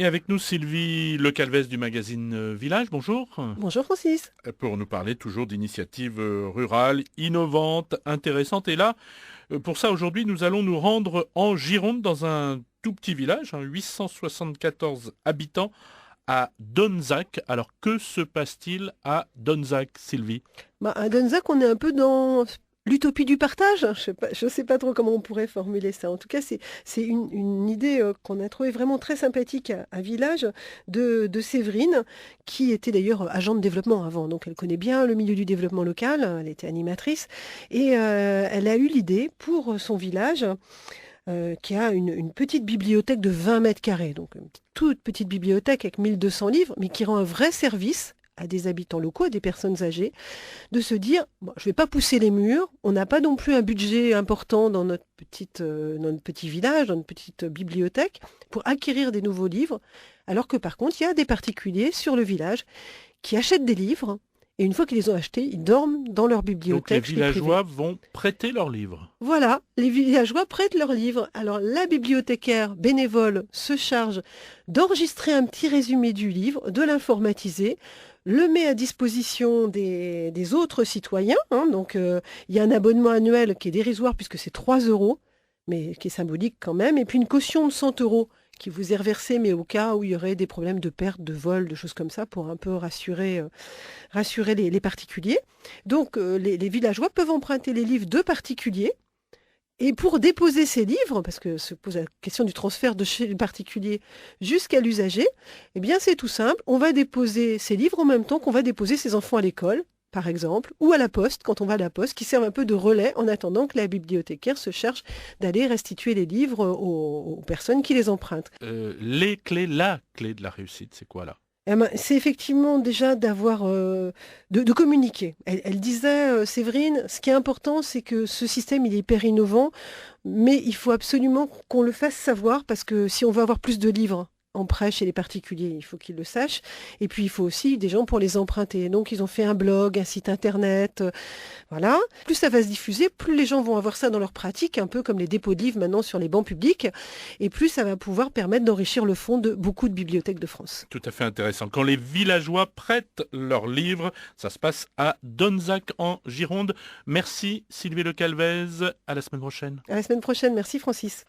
Et avec nous Sylvie Lecalvez du magazine Village, bonjour. Bonjour Francis. Pour nous parler toujours d'initiatives rurales, innovantes, intéressantes. Et là, pour ça aujourd'hui, nous allons nous rendre en Gironde dans un tout petit village, 874 habitants à Donzac. Alors que se passe-t-il à Donzac, Sylvie? À Dunzac, on est un peu dans l'utopie du partage. Je sais pas trop comment on pourrait formuler ça. En tout cas, c'est une idée qu'on a trouvée vraiment très sympathique à Village de Séverine, qui était d'ailleurs agent de développement avant. Donc elle connaît bien le milieu du développement local, elle était animatrice, et elle a eu l'idée pour son village, qui a une petite bibliothèque de 20 mètres carrés, donc une toute petite bibliothèque avec 1200 livres, mais qui rend un vrai service à des habitants locaux, à des personnes âgées, de se dire, bon, je ne vais pas pousser les murs, on n'a pas non plus un budget important dans notre petit village, dans notre petite bibliothèque, pour acquérir des nouveaux livres, alors que par contre, il y a des particuliers sur le village qui achètent des livres, et une fois qu'ils les ont achetés, ils dorment dans leur Donc les bibliothèque chez les privés. villageois vont prêter leurs livres. Voilà, les villageois prêtent leurs livres. Alors la bibliothécaire bénévole se charge d'enregistrer un petit résumé du livre, de l'informatiser, le met à disposition des autres citoyens. Donc il y a un abonnement annuel qui est dérisoire puisque c'est 3 euros, mais qui est symbolique quand même. Et puis une caution de 100 euros qui vous est reversée, mais au cas où il y aurait des problèmes de perte, de vol, de choses comme ça, pour un peu rassurer les particuliers. Donc les villageois peuvent emprunter les livres de particuliers. Et pour déposer ces livres, parce que se pose la question du transfert de chez le particulier jusqu'à l'usager, eh bien c'est tout simple. On va déposer ces livres en même temps qu'on va déposer ses enfants à l'école, par exemple, ou à la poste, quand on va à la poste, qui servent un peu de relais en attendant que la bibliothécaire se charge d'aller restituer les livres aux personnes qui les empruntent. La clé de la réussite, c'est quoi là? Eh ben, c'est effectivement déjà d'avoir, de communiquer. Elle disait, Séverine, ce qui est important, c'est que ce système, il est hyper innovant, mais il faut absolument qu'on le fasse savoir parce que si on veut avoir plus de livres en prêt chez les particuliers, il faut qu'ils le sachent. Et puis, il faut aussi des gens pour les emprunter. Donc, ils ont fait un blog, un site internet, voilà. Plus ça va se diffuser, plus les gens vont avoir ça dans leur pratique, un peu comme les dépôts de livres maintenant sur les bancs publics, et plus ça va pouvoir permettre d'enrichir le fonds de beaucoup de bibliothèques de France. Tout à fait intéressant. Quand les villageois prêtent leurs livres, ça se passe à Donzac en Gironde. Merci Sylvie Lecalvez. À la semaine prochaine. À la semaine prochaine. Merci Francis.